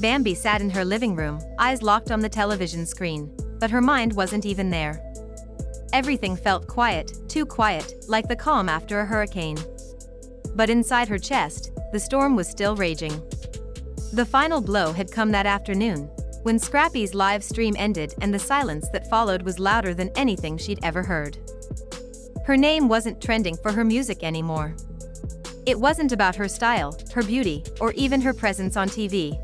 Bambi sat in her living room, eyes locked on the television screen, but her mind wasn't even there. Everything felt quiet, too quiet, like the calm after a hurricane. But inside her chest, the storm was still raging. The final blow had come that afternoon, when Scrappy's live stream ended and the silence that followed was louder than anything she'd ever heard. Her name wasn't trending for her music anymore. It wasn't about her style, her beauty, or even her presence on TV.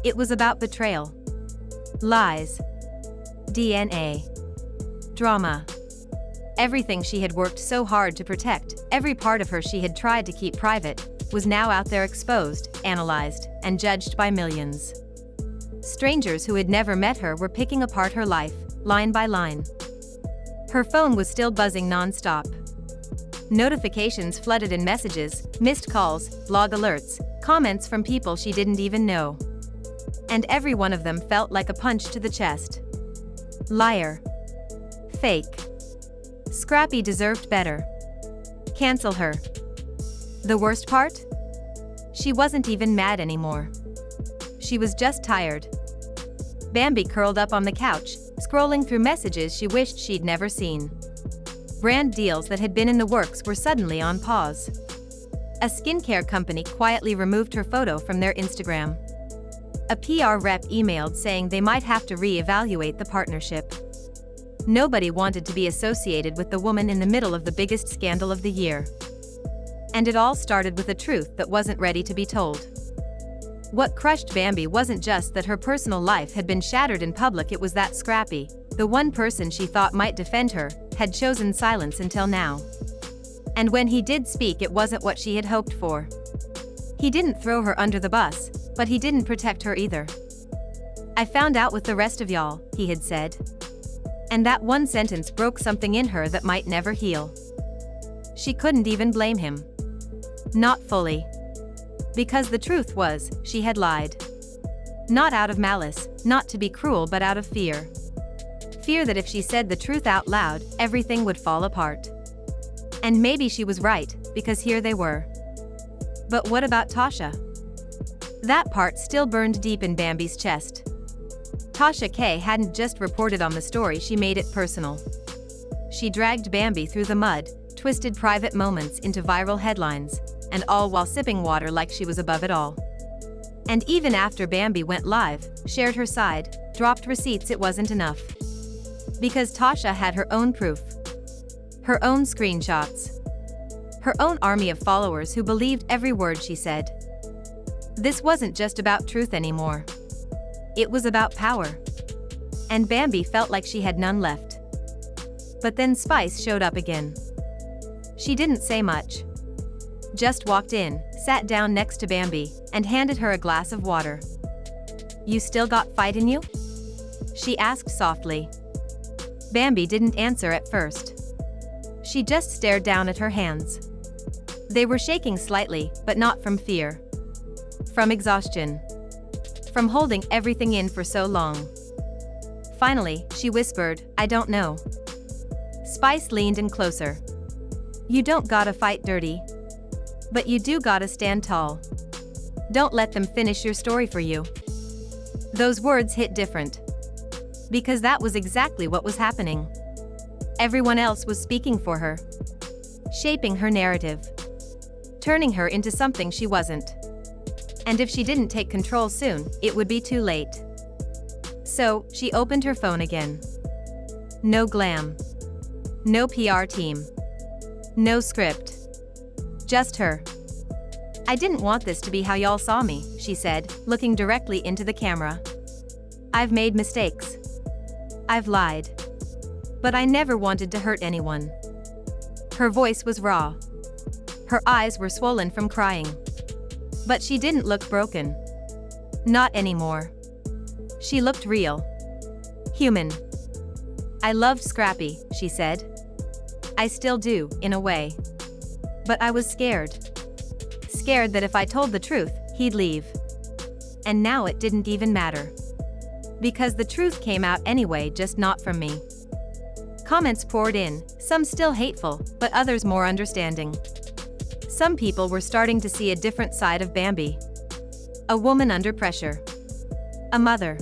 It was about betrayal. Lies. DNA. Drama. Everything she had worked so hard to protect, every part of her she had tried to keep private, was now out there exposed, analyzed, and judged by millions. Strangers who had never met her were picking apart her life, line by line. Her phone was still buzzing non-stop. Notifications flooded in messages, missed calls, blog alerts, comments from people she didn't even know. And every one of them felt like a punch to the chest. Liar. Fake. Scrappy deserved better. Cancel her. The worst part? She wasn't even mad anymore. She was just tired. Bambi curled up on the couch, scrolling through messages she wished she'd never seen. Brand deals that had been in the works were suddenly on pause. A skincare company quietly removed her photo from their Instagram. A PR rep emailed saying they might have to re-evaluate the partnership. Nobody wanted to be associated with the woman in the middle of the biggest scandal of the year. And it all started with a truth that wasn't ready to be told. What crushed Bambi wasn't just that her personal life had been shattered in public, it was that Scrappy, the one person she thought might defend her, had chosen silence until now. And when he did speak, it wasn't what she had hoped for. He didn't throw her under the bus, but he didn't protect her either. "I found out with the rest of y'all," he had said. And that one sentence broke something in her that might never heal. She couldn't even blame him. Not fully. Because the truth was, she had lied. Not out of malice, not to be cruel, but out of fear. Fear that if she said the truth out loud, everything would fall apart. And maybe she was right, because here they were. But what about Tasha? That part still burned deep in Bambi's chest. Tasha K hadn't just reported on the story, she made it personal. She dragged Bambi through the mud, twisted private moments into viral headlines, and all while sipping water like she was above it all. And even after Bambi went live, shared her side, dropped receipts, it wasn't enough. Because Tasha had her own proof. Her own screenshots. Her own army of followers who believed every word she said. This wasn't just about truth anymore. It was about power. And Bambi felt like she had none left. But then Spice showed up again. She didn't say much. Just walked in, sat down next to Bambi, and handed her a glass of water. "You still got fight in you?" she asked softly. Bambi didn't answer at first. She just stared down at her hands. They were shaking slightly, but not from fear. From exhaustion. From holding everything in for so long. Finally, she whispered, "I don't know." Spice leaned in closer. "You don't gotta fight dirty. But you do gotta stand tall. Don't let them finish your story for you." Those words hit different. Because that was exactly what was happening. Everyone else was speaking for her. Shaping her narrative. Turning her into something she wasn't. And if she didn't take control soon, it would be too late. So, she opened her phone again. No glam. No PR team. No script. Just her. "I didn't want this to be how y'all saw me," she said, looking directly into the camera. "I've made mistakes. I've lied. But I never wanted to hurt anyone." Her voice was raw. Her eyes were swollen from crying. But she didn't look broken. Not anymore. She looked real. Human. "I loved Scrappy," she said. "I still do, in a way. But I was scared. Scared that if I told the truth, he'd leave. And now it didn't even matter. Because the truth came out anyway, just not from me." Comments poured in, some still hateful, but others more understanding. Some people were starting to see a different side of Bambi. A woman under pressure. A mother.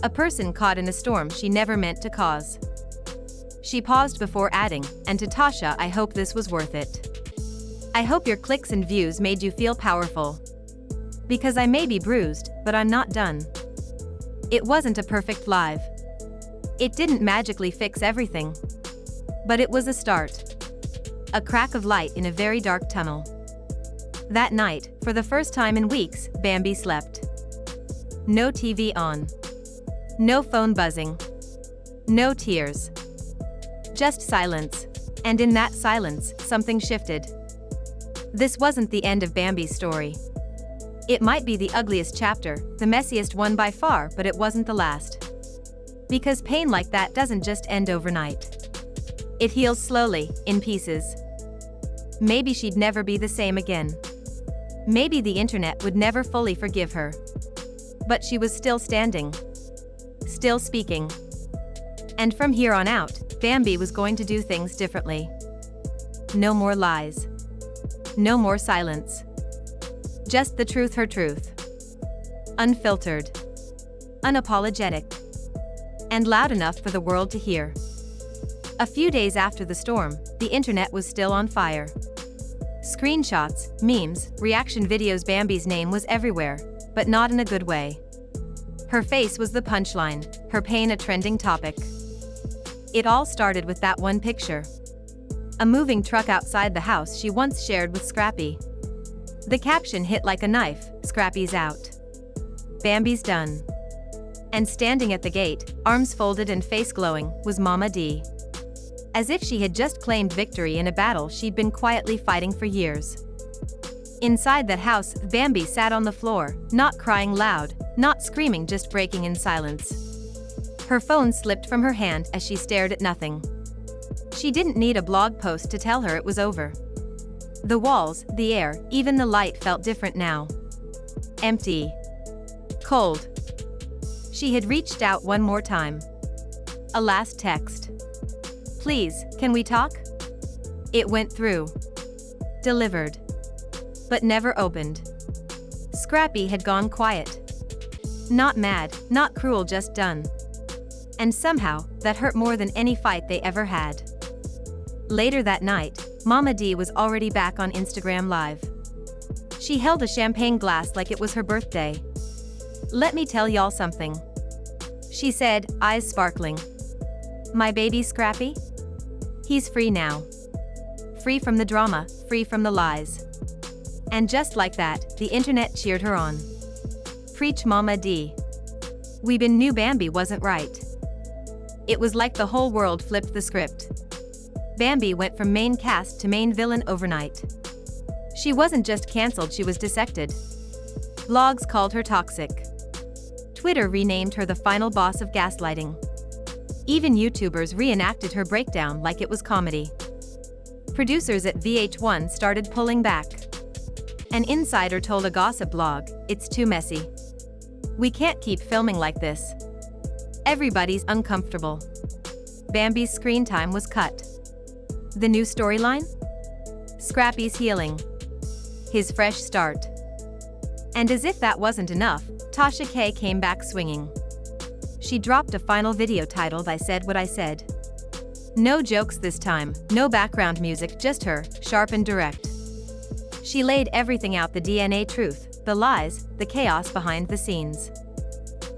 A person caught in a storm she never meant to cause. She paused before adding, and to Tasha, I hope this was worth it. I hope your clicks and views made you feel powerful. Because I may be bruised, but I'm not done. It wasn't a perfect live. It didn't magically fix everything. But it was a start. A crack of light in a very dark tunnel. That night, for the first time in weeks, Bambi slept. No TV on. No phone buzzing. No tears. Just silence. And in that silence, something shifted. This wasn't the end of Bambi's story. It might be the ugliest chapter, the messiest one by far, but it wasn't the last. Because pain like that doesn't just end overnight. It heals slowly, in pieces. Maybe she'd never be the same again. Maybe the internet would never fully forgive her. But she was still standing. Still speaking. And from here on out, Bambi was going to do things differently. No more lies. No more silence. Just the truth, her truth. Unfiltered. Unapologetic. And loud enough for the world to hear. A few days after the storm, the internet was still on fire. Screenshots, memes, reaction videos. Bambi's name was everywhere, but not in a good way. Her face was the punchline, her pain a trending topic. It all started with that one picture. A moving truck outside the house she once shared with Scrappy. The caption hit like a knife, Scrappy's out. Bambi's done. And standing at the gate, arms folded and face glowing, was Mama D. As if she had just claimed victory in a battle she'd been quietly fighting for years. Inside that house, Bambi sat on the floor, not crying loud, not screaming, just breaking in silence. Her phone slipped from her hand as she stared at nothing. She didn't need a blog post to tell her it was over. The walls, the air, even the light felt different now. Empty. Cold. She had reached out one more time. A last text. Please, can we talk? It went through. Delivered. But never opened. Scrappy had gone quiet. Not mad, not cruel, just done. And somehow, that hurt more than any fight they ever had. Later that night, Mama D was already back on Instagram Live. She held a champagne glass like it was her birthday. Let me tell y'all something. She said, eyes sparkling. My baby Scrappy? He's free now. Free from the drama, free from the lies. And just like that, the internet cheered her on. Preach, Mama D. We knew Bambi wasn't right. It was like the whole world flipped the script. Bambi went from main cast to main villain overnight. She wasn't just cancelled, she was dissected. Blogs called her toxic. Twitter renamed her the final boss of gaslighting. Even YouTubers reenacted her breakdown like it was comedy. Producers at VH1 started pulling back. An insider told a gossip blog, "It's too messy. We can't keep filming like this. Everybody's uncomfortable." Bambi's screen time was cut. The new storyline? Scrappy's healing. His fresh start. And as if that wasn't enough, Tasha K came back swinging. She dropped a final video titled I Said What I Said. No jokes this time, no background music, just her, sharp and direct. She laid everything out, the DNA truth, the lies, the chaos behind the scenes.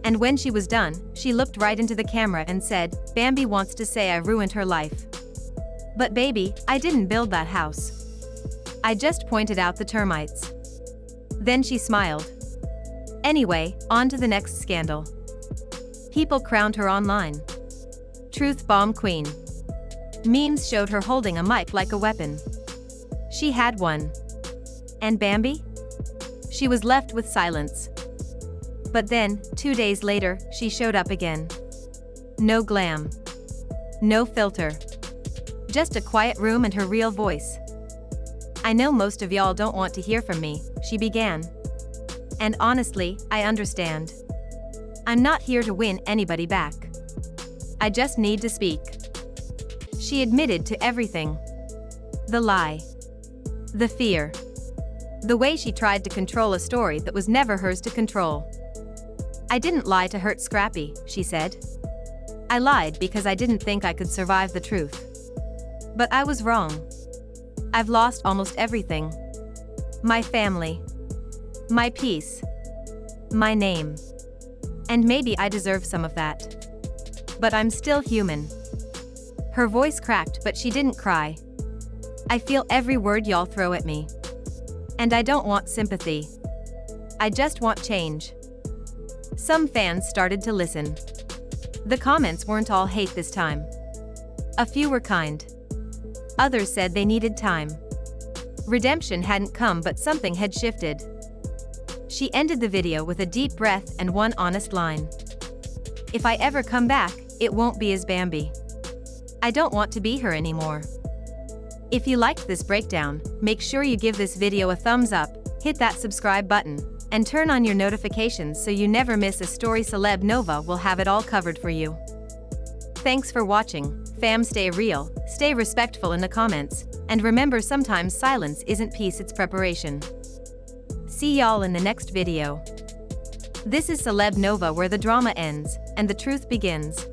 And when she was done, she looked right into the camera and said, Bambi wants to say I ruined her life. But baby, I didn't build that house. I just pointed out the termites. Then she smiled. Anyway, on to the next scandal. People crowned her online. Truth bomb queen. Memes showed her holding a mic like a weapon. She had one. And Bambi? She was left with silence. But then, 2 days later, she showed up again. No glam. No filter. Just a quiet room and her real voice. I know most of y'all don't want to hear from me, she began. And honestly, I understand. I'm not here to win anybody back. I just need to speak. She admitted to everything. The lie. The fear. The way she tried to control a story that was never hers to control. "I didn't lie to hurt Scrappy," she said. "I lied because I didn't think I could survive the truth. But I was wrong. I've lost almost everything. My family. My peace. My name. And maybe I deserve some of that. But I'm still human." Her voice cracked, but she didn't cry. "I feel every word y'all throw at me. And I don't want sympathy. I just want change." Some fans started to listen. The comments weren't all hate this time. A few were kind. Others said they needed time. Redemption hadn't come, but something had shifted. She ended the video with a deep breath and one honest line. "If I ever come back, it won't be as Bambi. I don't want to be her anymore." If you liked this breakdown, make sure you give this video a thumbs up, hit that subscribe button, and turn on your notifications so you never miss a story. Celeb Nova will have it all covered for you. Thanks for watching, fam. Stay real, stay respectful in the comments, and remember, sometimes silence isn't peace, it's preparation. See y'all in the next video. This is Celeb Nova, where the drama ends and the truth begins.